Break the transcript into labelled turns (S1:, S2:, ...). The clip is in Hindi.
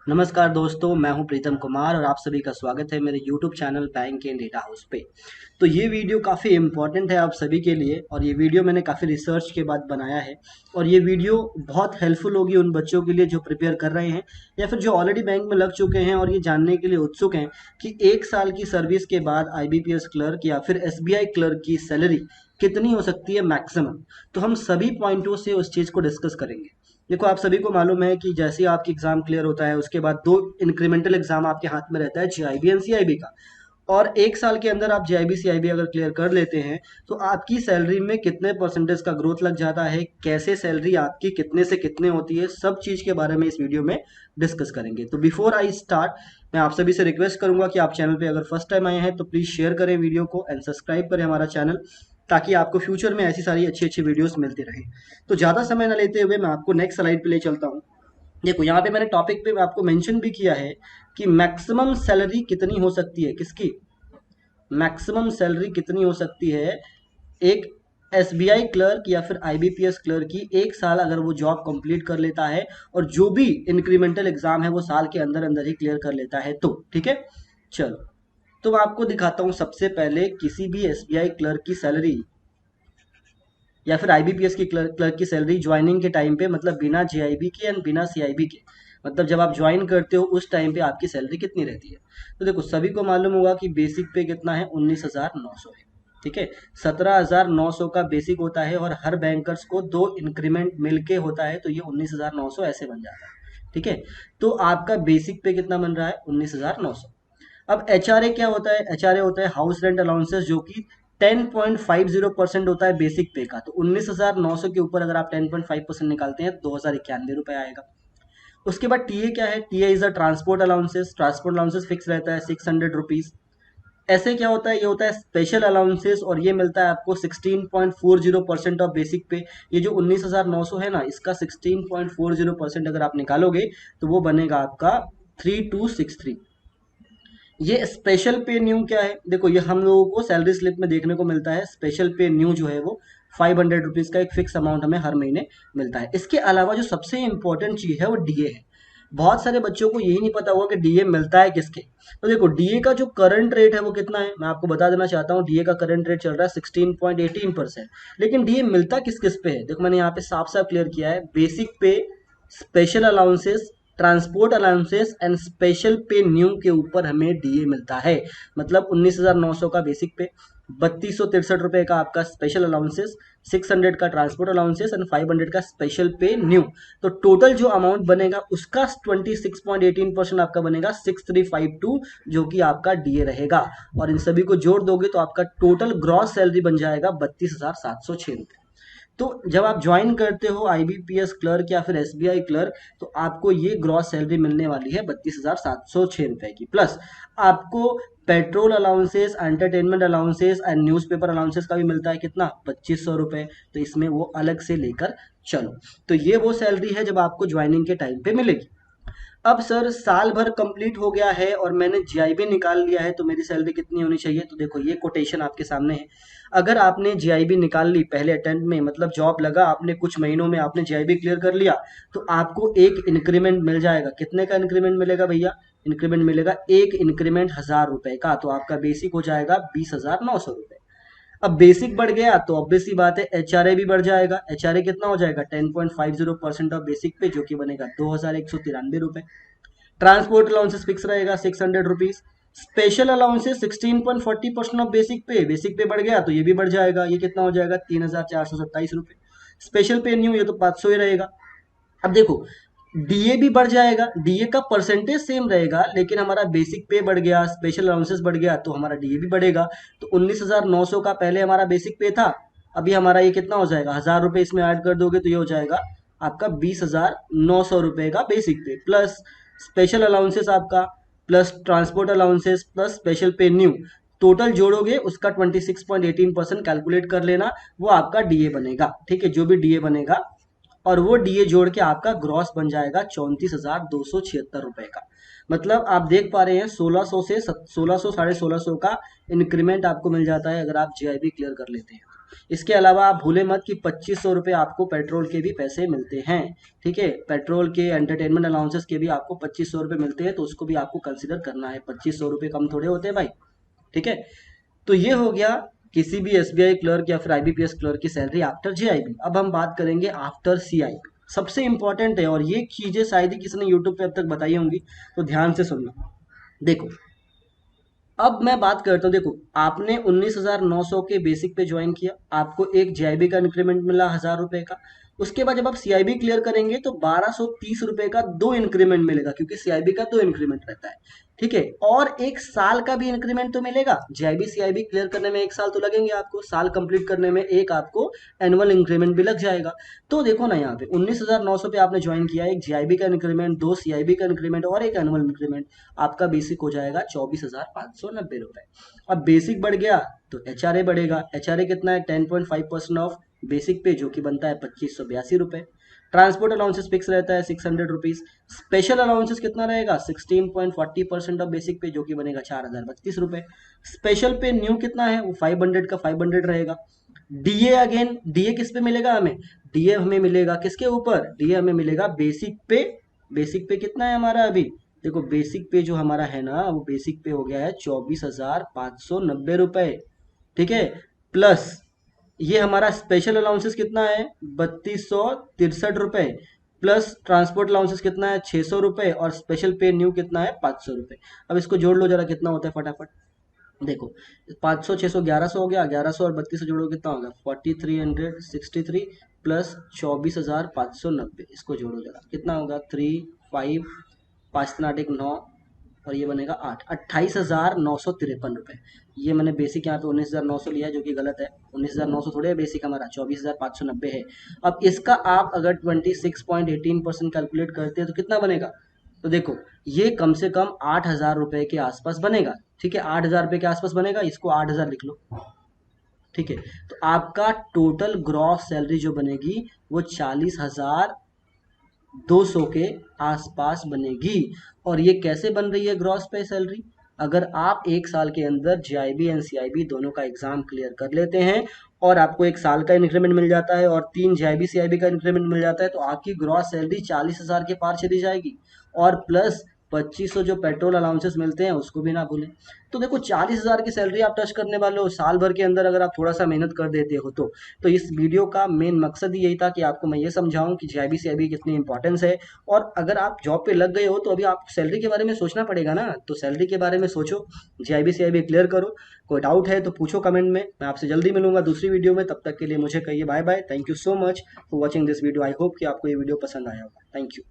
S1: नमस्कार दोस्तों, मैं हूं प्रीतम कुमार और आप सभी का स्वागत है मेरे YouTube channel bank and data house पे। तो ये वीडियो काफ़ी इम्पोर्टेंट है आप सभी के लिए और ये वीडियो मैंने काफ़ी रिसर्च के बाद बनाया है और ये वीडियो बहुत हेल्पफुल होगी उन बच्चों के लिए जो प्रिपेयर कर रहे हैं या फिर जो ऑलरेडी बैंक में लग चुके हैं और ये जानने के लिए उत्सुक हैं कि 1 साल की सर्विस के बाद IBPS क्लर्क या फिर SBI क्लर्क की सैलरी कितनी हो सकती है मैक्सिमम। तो हम सभी पॉइंटों से उस चीज़ को डिस्कस करेंगे। देखो, आप सभी को मालूम है कि जैसे ही आपकी एग्जाम क्लियर होता है उसके बाद दो इंक्रीमेंटल एग्जाम आपके हाथ में रहता है, JIB एंड CIB का। और 1 साल के अंदर आप JIB CIB अगर क्लियर कर लेते हैं तो आपकी सैलरी में कितने परसेंटेज का ग्रोथ लग जाता है, कैसे सैलरी आपकी कितने से कितने होती है, सब चीज़ के बारे में इस वीडियो में डिस्कस करेंगे। तो बिफोर आई स्टार्ट, मैं आप सभी से रिक्वेस्ट करूंगा कि आप चैनल पे अगर फर्स्ट टाइम आए हैं तो प्लीज़ शेयर करें वीडियो को एंड सब्सक्राइब करें हमारा चैनल, ताकि आपको फ्यूचर में ऐसी सारी अच्छी अच्छी वीडियोस मिलती रहे। तो ज़्यादा समय ना लेते हुए मैं आपको नेक्स्ट स्लाइड पे ले चलता हूँ। देखो, यहाँ पे मैंने टॉपिक पे आपको मेंशन भी किया है कि मैक्सिमम सैलरी कितनी हो सकती है, किसकी मैक्सिमम सैलरी कितनी हो सकती है एक SBI क्लर्क या फिर IBPS क्लर्क की। 1 साल अगर वो जॉब कंप्लीट कर लेता है और जो भी इंक्रीमेंटल एग्जाम है वो साल के अंदर अंदर ही क्लियर कर लेता है तो ठीक है। चलो, तो मैं आपको दिखाता हूँ सबसे पहले किसी भी SBI क्लर्क की सैलरी या फिर IBPS की क्लर्क की सैलरी ज्वाइनिंग के टाइम पे, मतलब बिना JIB के एंड बिना CIB के, मतलब जब आप ज्वाइन करते हो उस टाइम पे आपकी सैलरी कितनी रहती है। तो देखो, सभी को मालूम होगा कि बेसिक पे कितना है, 19,900 है। ठीक है, 17,900 का बेसिक होता है और हर बैंकर्स को 2 इंक्रीमेंट मिलके होता है, तो ये 19,900 ऐसे बन जाता है। ठीक है, तो आपका बेसिक पे कितना बन रहा है, 19,900। अब HRA क्या होता है, HRA होता है हाउस रेंट अलाउंसेस, जो कि 10.50% होता है बेसिक पे का। तो 19,900 के ऊपर अगर आप 10.5% निकालते हैं तो 2,091 रुपये आएगा। उसके बाद TA क्या है, TA is a transport allowances. Transport allowances fix रहता है 600 रुपीज। ऐसे क्या होता है, ये होता है स्पेशल अलाउंसेस और ये मिलता है आपको 16.40% ऑफ बेसिक पे। ये जो 19,900 है ना, इसका 16.40% अगर आप निकालोगे तो वो बनेगा आपका 3263। ये स्पेशल पे न्यू क्या है, देखो ये हम लोगों को सैलरी स्लिप में देखने को मिलता है। स्पेशल पे न्यू जो है वो 500 रुपीज का एक फिक्स अमाउंट हमें हर महीने मिलता है। इसके अलावा जो सबसे इंपॉर्टेंट चीज है वो DA है। बहुत सारे बच्चों को यही नहीं पता हुआ कि DA मिलता है किसके। तो देखो, DA का जो करंट रेट है वो कितना है, मैं आपको बता देना चाहता हूँ। DA का करंट रेट चल रहा है 16.18%। लेकिन DA मिलता किस किस पे है, देखो मैंने यहाँ पे साफ साफ क्लियर किया है। बेसिक पे, special allowances, transport allowances and special पे न्यू के ऊपर हमें DA मिलता है। मतलब 19,900 का बेसिक पे, 3263 रुपये का आपका स्पेशल अलाउंसेस, 600 का ट्रांसपोर्ट अलाउंसेस एंड 500 का स्पेशल पे न्यू। तो टोटल जो अमाउंट बनेगा उसका 26.18% आपका बनेगा 6352, जो कि आपका DA रहेगा। और इन सभी को जोड़ दोगे तो आपका टोटल ग्रॉस सैलरी बन जाएगा 32,706 रुपये। तो जब आप ज्वाइन करते हो IBPS क्लर्क या फिर SBI क्लर्क, तो आपको ये ग्रॉस सैलरी मिलने वाली है 32,706 रुपए की। प्लस आपको petrol allowances, entertainment allowances and newspaper allowances का भी मिलता है, कितना, 2500 रुपए। तो इसमें वो अलग से लेकर चलो। तो ये वो सैलरी है जब आपको ज्वाइनिंग के टाइम पे मिलेगी। अब सर, साल भर कंप्लीट हो गया है और मैंने JIB निकाल लिया है तो मेरी सैलरी कितनी होनी चाहिए। तो देखो, ये कोटेशन आपके सामने है। अगर आपने JIB निकाल ली पहले अटेम्प्ट में, मतलब जॉब लगा, आपने कुछ महीनों में आपने JIB क्लियर कर लिया, तो आपको एक इंक्रीमेंट मिल जाएगा। कितने का इंक्रीमेंट मिलेगा भैया, इंक्रीमेंट मिलेगा एक इंक्रीमेंट 1,000 रुपए का। तो आपका बेसिक हो जाएगा 20,900 रुपए। अब बेसिक बढ़ गया तो ऑब्वियस सी बात है HRA भी बढ़ जाएगा। HRA कितना हो जाएगा, 10.50% ऑफ बेसिक पे, जो कि बनेगा 2,193 रुपए। ट्रांसपोर्ट अलाउंसेस फिक्स रहेगा 600 rupees. Special allowances 16.40% of basic पे बढ़ गया तो ये भी बढ़ जाएगा, ये कितना हो जाएगा, 3,427 रुपये। स्पेशल पे न्यू, ये तो 500 ही रहेगा। अब देखो, DA भी बढ़ जाएगा, DA का परसेंटेज सेम रहेगा, लेकिन हमारा बेसिक पे बढ़ गया, स्पेशल अलाउंसेस बढ़ गया तो हमारा DA भी बढ़ेगा। तो 19,900 का पहले हमारा बेसिक पे था, अभी हमारा ये कितना हो जाएगा, 1,000 रुपये इसमें ऐड कर दोगे तो ये हो जाएगा आपका 20,900 रुपये का बेसिक पे, प्लस स्पेशल अलाउंसेस आपका, plus transport allowances, plus special पे न्यू। टोटल जोड़ोगे उसका 26.18% कैलकुलेट कर लेना, वो आपका DA बनेगा। ठीक है, जो भी DA बनेगा, और वो DA जोड़ के आपका ग्रॉस बन जाएगा 34,276 रुपए का। मतलब आप देख पा रहे हैं 1,600 से 1,600 1650 का इंक्रीमेंट आपको मिल जाता है अगर आप JIB क्लियर कर लेते हैं। इसके अलावा आप भूले मत कि 2500 रुपये आपको पेट्रोल के भी पैसे मिलते हैं। ठीक है, पेट्रोल के एंटरटेनमेंट अलाउंसेस के भी आपको 2500 रुपये मिलते हैं, तो उसको भी आपको कंसिडर करना है। 2500 रुपये कम थोड़े होते हैं भाई। ठीक है, तो ये हो गया किसी भी एसबीआई क्लर्क या फिर आईबीपीएस क्लर्क की सैलरी आफ्टर जेआईबी। अब हम बात करेंगे आफ्टर सीआईबी, सबसे इंपॉर्टेंट है और ये चीजें शायद ही किसी ने यूट्यूब पे अब तक बताई होंगी, तो ध्यान से सुनना। देखो, अब मैं बात करता हूँ। देखो, आपने 19,900 के बेसिक पे ज्वाइन किया, आपको एक जेआईबी का इंक्रीमेंट मिला 1000 रुपए का। उसके बाद जब आप सीआईबी क्लियर करेंगे तो 1230 रुपए का 2 इंक्रीमेंट मिलेगा, क्योंकि सीआईबी का 2 इंक्रीमेंट रहता है। ठीक है, और 1 साल का भी इंक्रीमेंट तो मिलेगा। जेआईबी सीआईबी क्लियर करने में 1 साल तो लगेंगे आपको, साल कंप्लीट करने में एक आपको एनुअल इंक्रीमेंट भी लग जाएगा। तो देखो ना, यहाँ पे 19,900 पे आपने ज्वाइन किया, एक जेआईबी का इंक्रीमेंट, 2 सीआईबी का इंक्रीमेंट और एक एनुअल इंक्रीमेंट, आपका बेसिक हो जाएगा 24,590 रुपए। अब बेसिक बढ़ गया तो एचआरए बढ़ेगा। एचआरए कितना है? 10.5% ऑफ बेसिक पे, जो कि बनता है 2582 रुपए। ट्रांसपोर्ट अलाउंसेस फिक्स रहता है 600 रुपीज। स्पेशल अलाउंसेस कितना रहेगा? 16.40% ऑफ बेसिक पे, जो कि बनेगा 4032 रुपए। स्पेशल पे न्यू कितना है? वो 500 का 500 रहेगा। डीए अगेन, डीए किस पे मिलेगा हमें? डीए हमें मिलेगा किसके ऊपर? डीए हमें मिलेगा बेसिक पे। बेसिक पे कितना है हमारा अभी? देखो, बेसिक पे जो हमारा है ना, वो बेसिक पे हो गया है 24,590 रुपए। ठीक है, प्लस ये हमारा स्पेशल अलाउंसेस कितना है? 3263 रुपए। प्लस ट्रांसपोर्ट अलाउंसेस कितना है? 600 रुपए। और स्पेशल पे न्यू कितना है? 500 रुपए। अब इसको जोड़ लो जरा, कितना होता है फटाफट। देखो, 500 600 1100 हो गया। 1100 और 3200 जोड़ो कितना होगा? 4363 प्लस 24,590, इसको जोड़ो जरा, कितना होगा? 3 5 5 8 1 9, और ये बनेगा 8, 28,953 रुपए। ये मैंने बेसिक यहाँ पे 19,900 लिया है, जो कि गलत है। 19,900 थोड़े है बेसिक हमारा, 24,590 है। अब इसका आप अगर 26.18% कैलकुलेट करते हैं तो कितना बनेगा? तो देखो, ये कम से कम 8,000 रुपए के आसपास बनेगा। ठीक है, 8,000 रुपए के आसपास बनेगा, इसको 8,000 लिख लो। ठीक है, तो आपका टोटल ग्रॉस सैलरी जो बनेगी वो 40,200 के आसपास बनेगी। और ये कैसे बन रही है ग्रॉस पे सैलरी? अगर आप 1 साल के अंदर जीआईबी एंड सीआईबी दोनों का एग्जाम क्लियर कर लेते हैं और आपको 1 साल का इंक्रीमेंट मिल जाता है और 3 जीआईबी सीआईबी का इंक्रीमेंट मिल जाता है, तो आपकी ग्रॉस सैलरी 40,000 के पार चली जाएगी। और प्लस 2500 जो पेट्रोल अलाउंसेस मिलते हैं उसको भी ना भूलें। तो देखो, 40,000 की सैलरी आप टच करने वाले हो साल भर के अंदर, अगर आप थोड़ा सा मेहनत कर देते हो तो इस वीडियो का मेन मकसद ही यही था कि आपको मैं ये समझाऊं कि जीआईबी सीआईबी कितनी इंपॉर्टेंस है। और अगर आप जॉब पे लग गए हो तो अभी आप सैलरी के बारे में सोचना पड़ेगा ना, तो सैलरी के बारे में सोचो, जीआईबी सीआईबी क्लियर करो। कोई डाउट है तो पूछो कमेंट में। मैं आपसे जल्दी मिलूंगा दूसरी वीडियो में, तब तक के लिए मुझे कहिए bye bye. Thank you so much for watching this video. I hope कि आपको ये वीडियो पसंद आया होगा। Thank you.